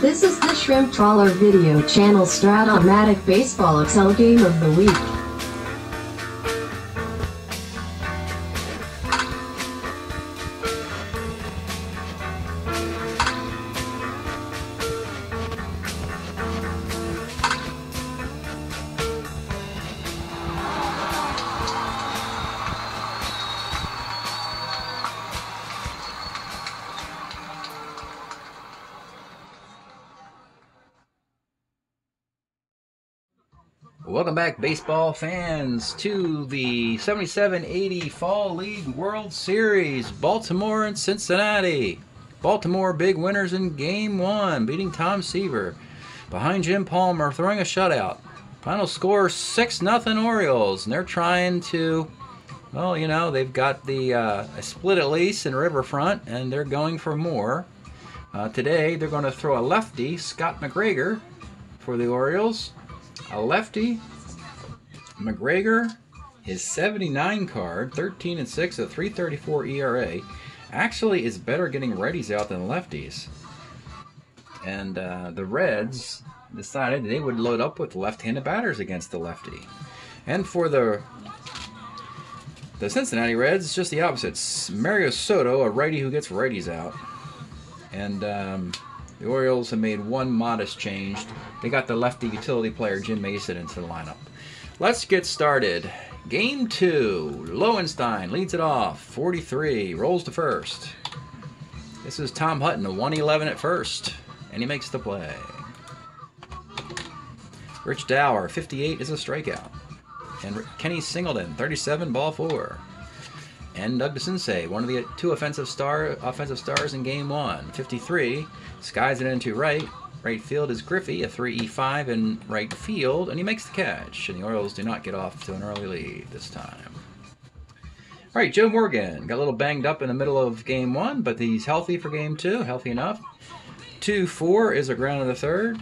This is the Shrimp Trawler video channel Strat-O-Matic Baseball Excel Game of the Week. Welcome back, baseball fans, to the 77-80 Fall League World Series. Baltimore and Cincinnati. Baltimore big winners in Game 1, beating Tom Seaver. Behind Jim Palmer, throwing a shutout. Final score 6-0 Orioles, and they're trying to, well, you know, they've got the a split at least in Riverfront, and they're going for more. Today, they're going to throw a lefty, Scott McGregor, for the Orioles. A lefty, McGregor, his 79 card, 13-6, a 3.34 ERA, actually is better getting righties out than lefties. And the Reds decided they would load up with left-handed batters against the lefty. And for the Cincinnati Reds, it's just the opposite. It's Mario Soto, a righty who gets righties out. And the Orioles have made one modest change. They got the lefty utility player Jim Mason into the lineup. Let's get started. Game 2. Lowenstein leads it off. 43. Rolls to first. This is Tom Hutton, a 111 at first. And he makes the play. Rich Dower, 58, is a strikeout. And Kenny Singleton, 37, ball 4. And Doug DeCinces, one of the two offensive stars in Game 1. 53, skies it into right. Right field is Griffey, a 3-5 in right field, and he makes the catch. And the Orioles do not get off to an early lead this time. All right, Joe Morgan got a little banged up in the middle of Game 1, but he's healthy for Game 2, healthy enough. 2-4 is a ground in the third.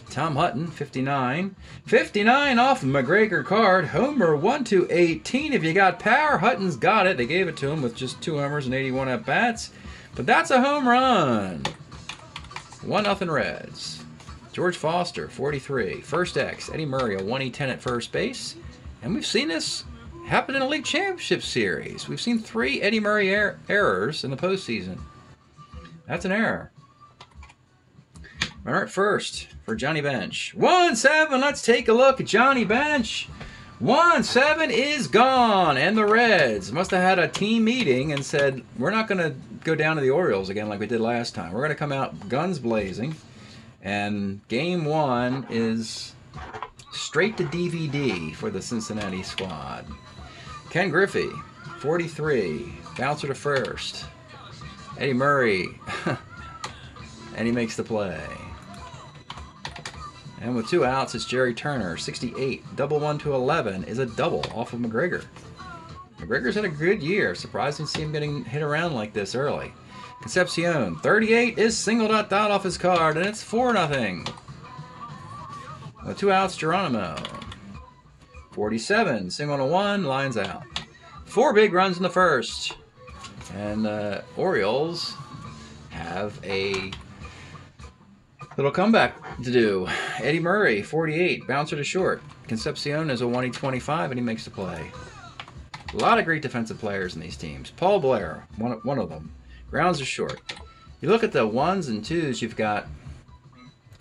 Tom Hutton, 59. 59 off McGregor card. Homer 1/18. If you got power, Hutton's got it. They gave it to him with just 2 homers and 81 at-bats. But that's a home run. 1-0 Reds. George Foster, 43. First X. Eddie Murray, a 1-10 at first base. And we've seen this happen in a league championship series. We've seen 3 Eddie Murray errors in the postseason. That's an error. Runner at first for Johnny Bench. 1-7. Let's take a look at Johnny Bench. 1-7 is gone. And the Reds must have had a team meeting and said, we're not going to go down to the Orioles again like we did last time. We're going to come out guns blazing. And Game 1 is straight to DVD for the Cincinnati squad. Ken Griffey, 43. Bouncer to first. Eddie Murray. And he makes the play. And with 2 outs, it's Jerry Turner, 68. Double 1-11 is a double off of McGregor. McGregor's had a good year. Surprising to see him getting hit around like this early. Concepcion, 38, is singled out off his card, and it's 4-0. With 2 outs, Geronimo. 47, single to 1, lines out. 4 big runs in the first. And Orioles have a little comeback to do. Eddie Murray, 48, bouncer to short. Concepcion is a 1-25, and he makes the play. A lot of great defensive players in these teams. Paul Blair, one of them. Grounds to short. You look at the 1s and 2s, you've got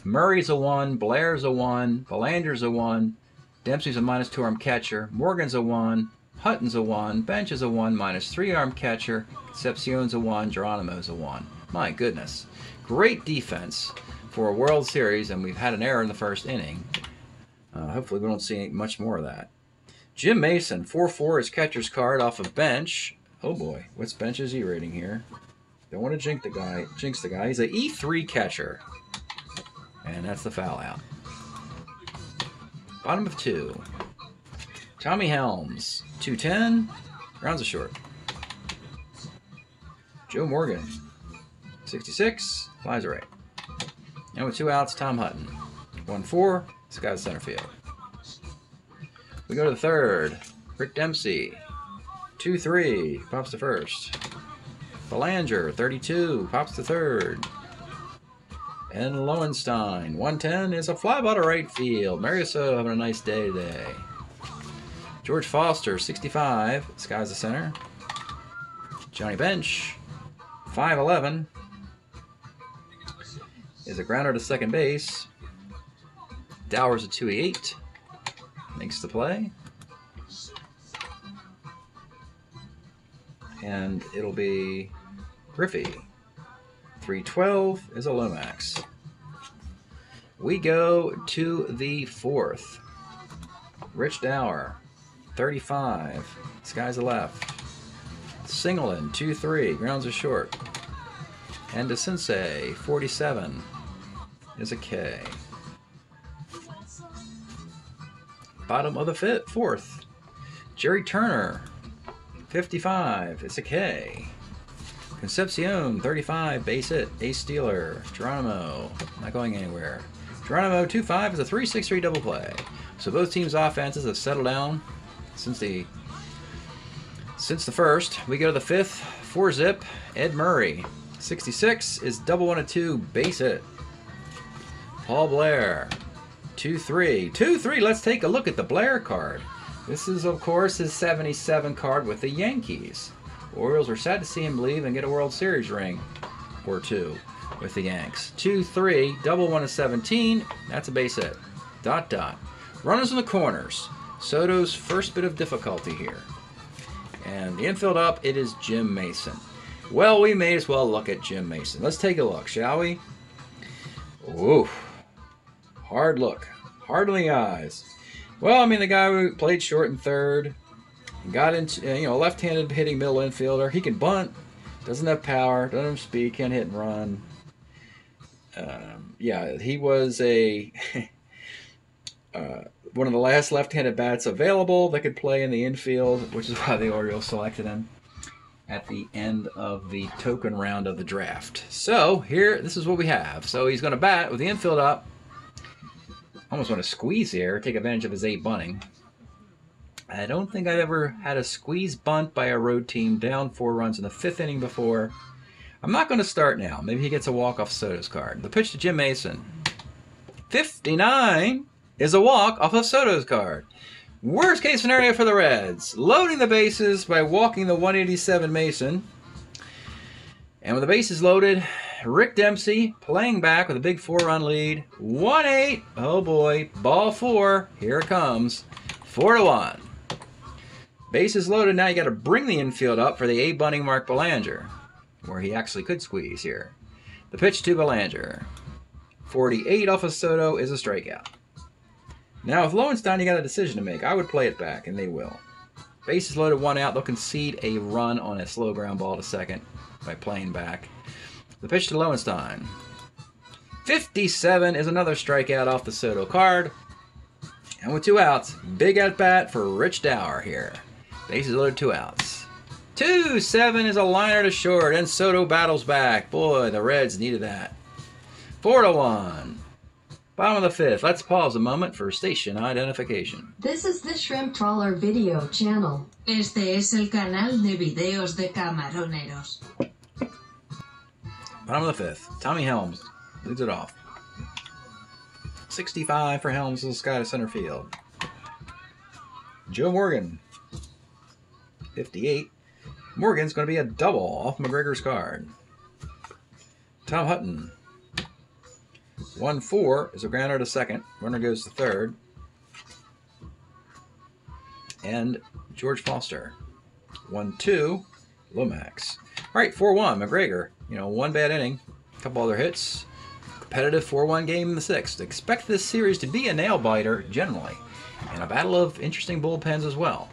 Murray's a 1, Blair's a 1, Belanger's a 1, Dempsey's a -2 arm catcher, Morgan's a 1, Hutton's a 1, Bench is a 1, -3 arm catcher, Concepcion's a 1, Geronimo's a 1. My goodness. Great defense for a World Series, and we've had an error in the first inning. Hopefully we don't see much more of that. Jim Mason, 4-4 is catcher's card off of Bench. Oh boy, what's Bench's E rating here? Don't want to jinx the guy. He's an E3 catcher. And that's the foul out. Bottom of 2. Tommy Helms, 210, rounds a short. Joe Morgan, 66, flies right. And with 2 outs, Tom Hutton. 1-4, this guy's center field. We go to the third. Rick Dempsey, 2-3, pops to first. Belanger, 32, pops to third. And Lowenstein, 110 is a fly ball to right field. Mariuso having a nice day today. George Foster, 65, sky's the center. Johnny Bench, 5'11", is a grounder to second base. Dowers at 288, makes the play. And it'll be Griffey. 312 is a Lomax. We go to the fourth. Rich Dower, 35, sky's the left. Singleton, 2-3, grounds are short. And DeCinces, 47, is a K. Bottom of the fourth. Jerry Turner, 55, it's a K. Concepcion, 35, base hit, ace stealer. Geronimo, not going anywhere. Geronimo, 2-5 is a 3-6-3 double play. So both teams' offenses have settled down since the first. We go to the fifth, 4-zip, Ed Murray. 66 is double 1-2, base hit. Paul Blair, 2-3. 2-3, let's take a look at the Blair card. This is, of course, his 77 card with the Yankees. Orioles were sad to see him leave and get a World Series ring or two with the Yanks. 2-3, double 1-17, that's a base hit. Dot, dot. Runners in the corners. Soto's first bit of difficulty here. And the infield up, it is Jim Mason. Well, we may as well look at Jim Mason. Let's take a look, shall we? Ooh, hard look. Hard on the eyes. Well, I mean, the guy who played short and third, got into, a left-handed hitting middle infielder. He can bunt, doesn't have power, doesn't have speed, can't hit and run. Yeah, he was a one of the last left-handed bats available that could play in the infield, which is why the Orioles selected him at the end of the token round of the draft. So here, this is what we have. So he's going to bat with the infield up. Almost want to squeeze here, take advantage of his 8 bunting. I don't think I've ever had a squeeze bunt by a road team down 4 runs in the 5th inning before. I'm not going to start now. Maybe he gets a walk off Soto's card. The pitch to Jim Mason. 59 is a walk off of Soto's card. Worst case scenario for the Reds. Loading the bases by walking the 187 Mason. And with the bases loaded, Rick Dempsey playing back with a big 4-run lead. 1-8. Oh boy. Ball 4. Here it comes. 4-1. Bases loaded. Now you got to bring the infield up for the 8 bunting Mark Belanger, where he actually could squeeze here. The pitch to Belanger. 48 off of Soto is a strikeout. Now with Lowenstein, you got a decision to make. I would play it back, and they will. Bases loaded, 1 out. They'll concede a run on a slow ground ball to second by playing back. The pitch to Lowenstein. 57 is another strikeout off the Soto card. And with 2 outs, big at bat for Rich Dower here. Bases loaded, 2 outs. 2-7 is a liner to short, and Soto battles back. Boy, the Reds needed that. 4-1. Bottom of the 5th. Let's pause a moment for station identification. This is the Shrimp Trawler video channel. Este es el canal de videos de camaroneros. Bottom of the 5th. Tommy Helms leads it off. 65 for Helms in the sky to center field. Joe Morgan. 58. Morgan's going to be a double off McGregor's card. Tom Hutton. 1-4 is a grounder to second. Runner goes to third. And George Foster. 1-2, Lomax. All right, 4-1, McGregor. 1 bad inning, a couple other hits. Competitive 4-1 game in the 6th. Expect this series to be a nail-biter, generally. And a battle of interesting bullpens as well,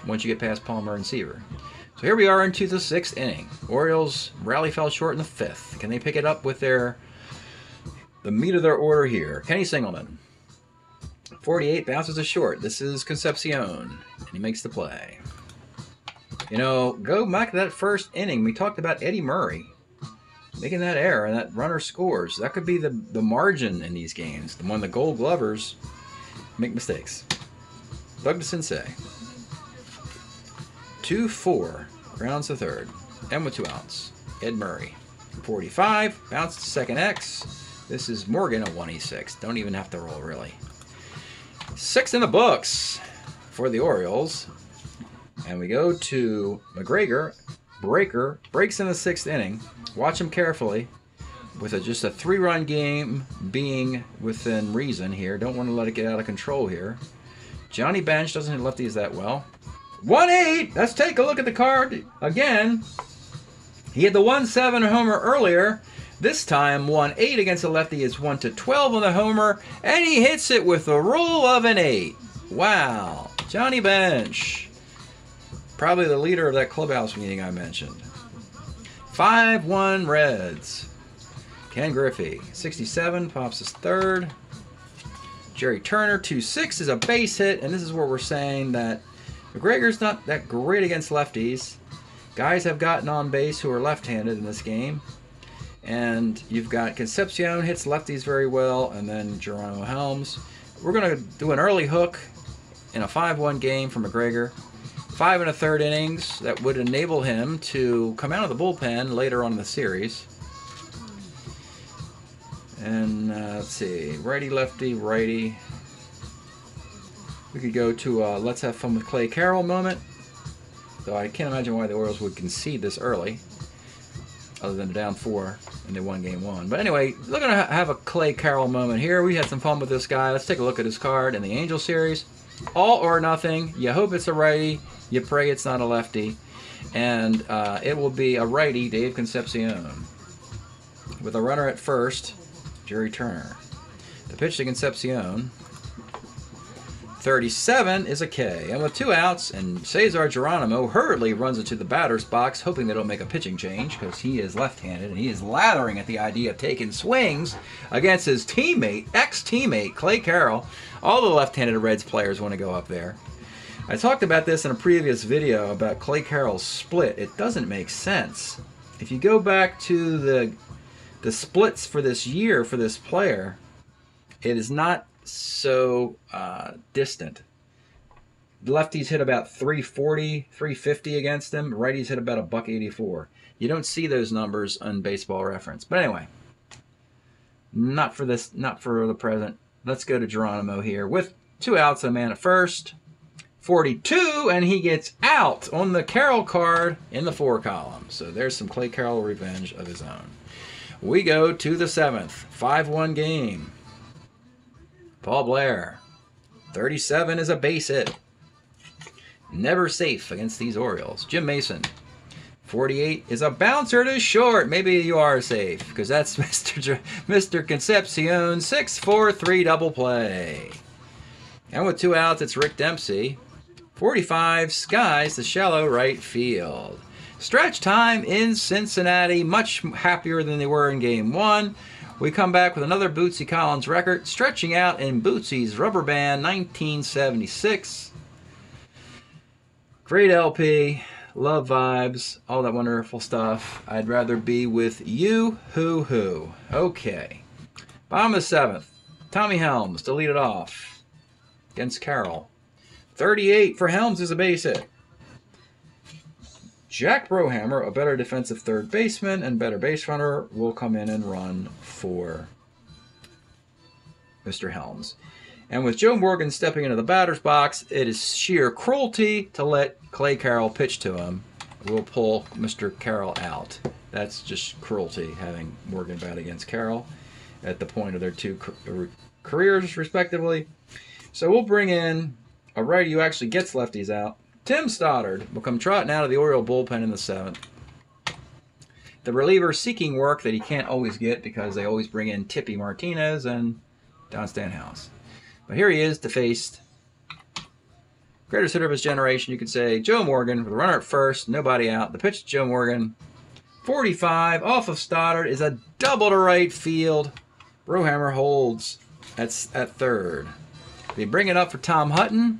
once you get past Palmer and Seaver. So here we are into the 6th inning. Orioles rally fell short in the 5th. Can they pick it up with the meat of their order here? Kenny Singleton. 48 bounces to short. This is Concepcion, and he makes the play. Go back to that first inning. We talked about Eddie Murray making that error, and that runner scores. That could be the margin in these games. When the Gold Glovers make mistakes. Doug DeCinces. 2-4. Grounds to third. And with 2 outs. Ed Murray. 45. Bounce to second X. This is Morgan, a 1E6. Don't even have to roll, really. 6 in the books for the Orioles. And we go to McGregor. Breaker breaks in the 6th inning. Watch him carefully. With just a 3-run game being within reason here. Don't want to let it get out of control here. Johnny Bench doesn't hit lefties that well. 1-8! Let's take a look at the card again. He had the 1-7 homer earlier. This time, 1-8 against the lefty is 1-12 on the homer, and he hits it with a roll of an 8. Wow. Johnny Bench. Probably the leader of that clubhouse meeting I mentioned. 5-1 Reds. Ken Griffey, 67, pops his 3rd. Jerry Turner, 2-6 is a base hit, and this is where we're saying that McGregor's not that great against lefties. Guys have gotten on base who are left-handed in this game. And you've got Concepcion hits lefties very well, and then Geronimo Helms. We're going to do an early hook in a 5-1 game for McGregor. 5 1/3 innings that would enable him to come out of the bullpen later on in the series. And let's see, righty, lefty, righty. We could go to let's have fun with Clay Carroll moment. Though I can't imagine why the Orioles would concede this early, other than down 4 and they won game 1. But anyway, we're going to have a Clay Carroll moment here. We had some fun with this guy. Let's take a look at his card in the Angel series. All or nothing. You hope it's a righty. You pray it's not a lefty. And it will be a righty, Dave Concepcion. With a runner at first, Jerry Turner. The pitch to Concepcion. 37 is a K. And with 2 outs, and Cesar Geronimo hurriedly runs into the batter's box, hoping they don't make a pitching change, because he is left-handed, and he is lathering at the idea of taking swings against his teammate, ex-teammate, Clay Carroll. All the left-handed Reds players want to go up there. I talked about this in a previous video about Clay Carroll's split. It doesn't make sense. If you go back to the splits for this year for this player, it is not so distant. The lefties hit about 340, 350 against them. Righties hit about $1.84. You don't see those numbers on Baseball Reference. But anyway, not for this, not for the present. Let's go to Geronimo here with 2 outs and a man at first. 42, and he gets out on the Carroll card in the 4 column. So there's some Clay Carroll revenge of his own. We go to the 7th, 5-1 game. Paul Blair, 37 is a base hit. Never safe against these Orioles. Jim Mason, 48 is a bouncer to short. Maybe you are safe, because that's Mr. Concepcion, 6-4-3 double play. And with 2 outs, it's Rick Dempsey. 45 skies to shallow right field. Stretch time in Cincinnati, much happier than they were in game 1. We come back with another Bootsy Collins record, stretching out in Bootsy's Rubber Band 1976. Great LP, love vibes, all that wonderful stuff. I'd rather be with you, hoo-hoo. Okay. Bottom of the 7th, Tommy Helms to lead it off against Carroll. 38 for Helms is a base hit. Jack Brohammer, a better defensive third baseman and better base runner, will come in and run for Mr. Helms. And with Joe Morgan stepping into the batter's box, it is sheer cruelty to let Clay Carroll pitch to him. We'll pull Mr. Carroll out. That's just cruelty, having Morgan bat against Carroll at the point of their 2 careers, respectively. So we'll bring in a righty who actually gets lefties out. Tim Stoddard will come trotting out of the Oriole bullpen in the 7th. The reliever seeking work that he can't always get because they always bring in Tippy Martinez and Don Stanhouse. But here he is to face greatest hitter of his generation, you could say, Joe Morgan, with a runner at first, nobody out. The pitch to Joe Morgan, 45 off of Stoddard, is a double to right field. Brohammer holds at 3rd. They bring it up for Tom Hutton.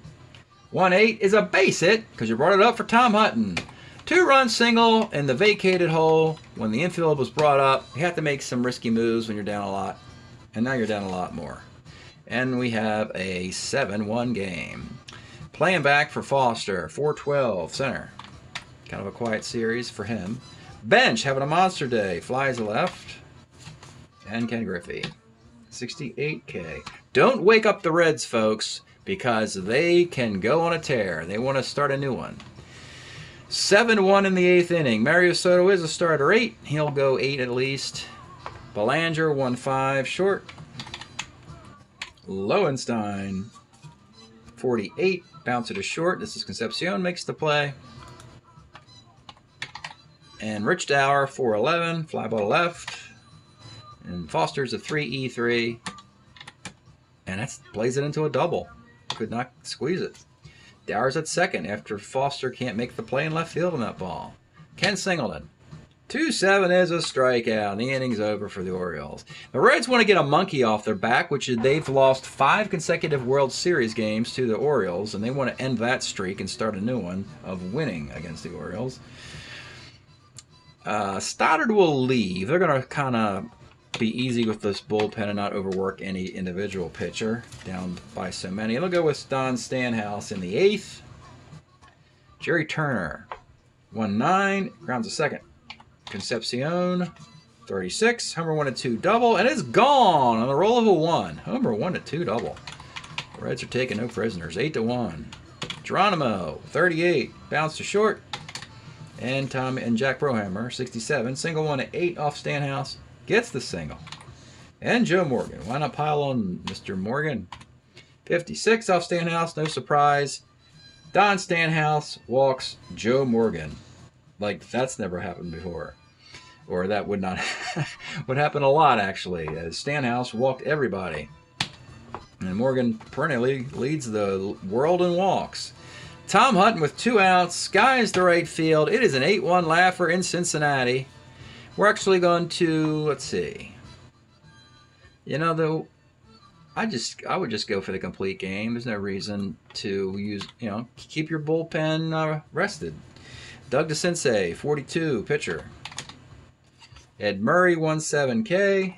1-8 is a base hit, because you brought it up for Tom Hutton. 2-run single in the vacated hole. When the infield was brought up, you have to make some risky moves when you're down a lot. And now you're down a lot more. And we have a 7-1 game. Playing back for Foster, 4-12, center. Kind of a quiet series for him. Bench having a monster day. Flies left. And Ken Griffey. 68K. Don't wake up the Reds, folks, because they can go on a tear. They want to start a new one. 7-1 in the 8th inning. Mario Soto is a starter 8. He'll go 8 at least. Belanger 1-5 short. Lowenstein 48. Bouncer to short. This is Concepcion makes the play. And Rich Dower 4-11. Fly ball left. And Foster's a 3-E3. And that plays it into a double. Could not squeeze it. Dower's at second after Foster can't make the play in left field on that ball. Ken Singleton. 2-7 is a strikeout. And the inning's over for the Orioles. The Reds want to get a monkey off their back, which is they've lost 5 consecutive World Series games to the Orioles, and they want to end that streak and start a new one of winning against the Orioles. Stoddard will leave. They're going to kind of be easy with this bullpen and not overwork any individual pitcher down by so many. They'll go with Don Stanhouse in the 8th. Jerry Turner, 1-9, grounds a second. Concepcion, 36, homer 1-2 double, and it's gone on the roll of a 1. Homer 1-2 double. The Reds are taking no prisoners, 8-1. Geronimo, 38, bounce to short. And Jack Brohammer, 67, single 1-8 off Stanhouse. Gets the single. And Joe Morgan. Why not pile on Mr. Morgan? 56 off Stanhouse. No surprise. Don Stanhouse walks Joe Morgan. Like, that's never happened before. Or that would not would happen a lot, actually. Stanhouse walked everybody. And Morgan perennially leads the world in walks. Tom Hutton with 2 outs. Skies the right field. It is an 8-1 laugher in Cincinnati. We're actually going to, let's see. You know, though, I would just go for the complete game. There's no reason to use, keep your bullpen rested. Doug DeCinces, 42, pitcher. Ed Murray, 17K.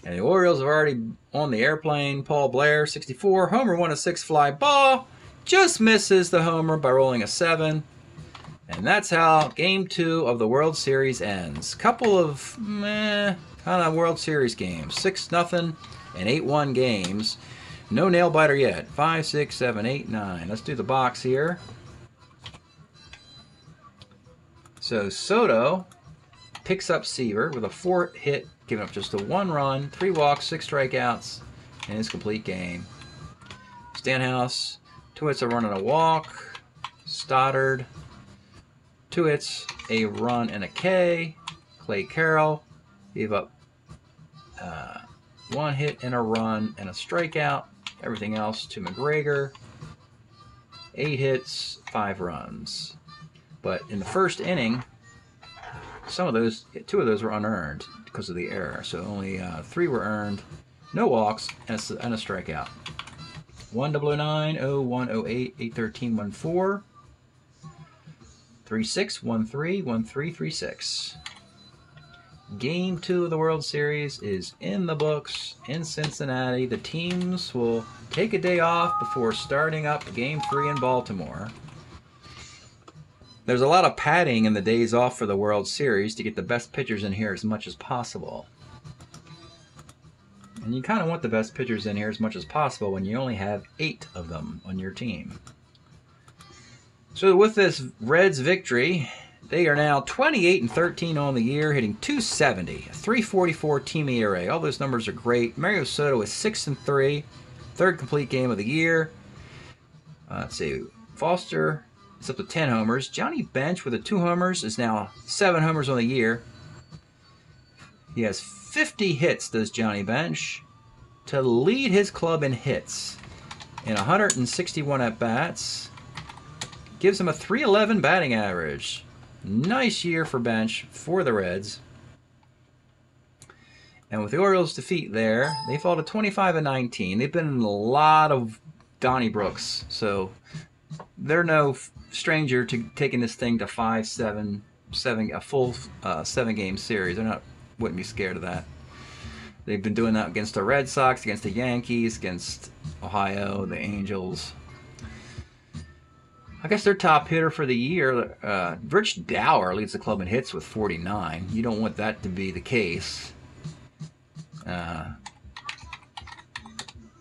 And the Orioles are already on the airplane. Paul Blair, 64, homer 1-6 fly ball. Just misses the homer by rolling a 7. And that's how Game 2 of the World Series ends. Couple of kind of World Series games. 6-0 and 8-1 games. No nail-biter yet. 5, 6, 7, 8, 9. Let's do the box here. So Soto picks up Seaver with a 4-hit, giving up just a 1 run, 3 walks, 6 strikeouts in his complete game. Stanhouse, 2 hits, a run and a walk. Stoddard, 2 hits, a run and a K. Clay Carroll gave up 1 hit and a run and a strikeout. Everything else to McGregor. 8 hits, 5 runs. But in the first inning, 2 of those were unearned because of the error. So only 3 were earned. No walks and a strikeout. 1-9, 0-1, 08, 8-13, 1-4. 3-6, 1-3, 1-3, 3-6. Game 2 of the World Series is in the books in Cincinnati. The teams will take a day off before starting up Game 3 in Baltimore. There's a lot of padding in the days off for the World Series to get the best pitchers in here as much as possible. And you kind of want the best pitchers in here as much as possible when you only have 8 of them on your team. So with this Reds victory, they are now 28-13 on the year, hitting .270, a .344 team ERA. All those numbers are great. Mario Soto is 6-3, 3rd complete game of the year. Let's see, Foster is up to 10 homers. Johnny Bench with the 2 homers is now 7 homers on the year. He has 50 hits, does Johnny Bench, to lead his club in hits in 161 at-bats. Gives him a .311 batting average. Nice year for Bench for the Reds. And with the Orioles' defeat there, they fall to 25-19. They've been in a lot of Donniebrooks, so they're no stranger to taking this thing to 5-7, a full 7-game series. Wouldn't be scared of that. They've been doing that against the Red Sox, against the Yankees, against Ohio, the Angels. I guess their top hitter for the year, Rich Dower, leads the club in hits with 49. You don't want that to be the case.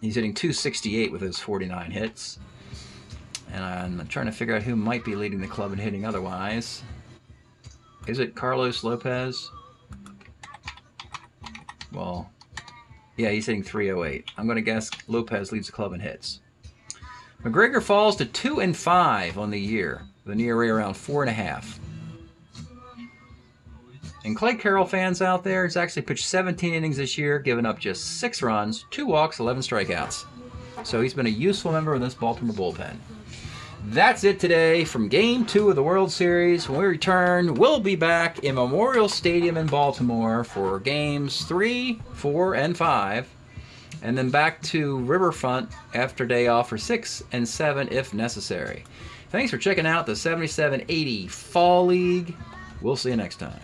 He's hitting .268 with his 49 hits. And I'm trying to figure out who might be leading the club in hitting otherwise. Is it Carlos Lopez? Well, yeah, he's hitting .308. I'm going to guess Lopez leads the club in hits. McGregor falls to 2-5 on the year, with an ERA around 4.5. And Clay Carroll fans out there, he's actually pitched 17 innings this year, giving up just 6 runs, 2 walks, 11 strikeouts. So he's been a useful member of this Baltimore bullpen. That's it today from Game 2 of the World Series. When we return, we'll be back in Memorial Stadium in Baltimore for Games 3, 4, and 5. And then back to Riverfront after day off for 6 and 7 if necessary. Thanks for checking out the 77-80 Fall League. We'll see you next time.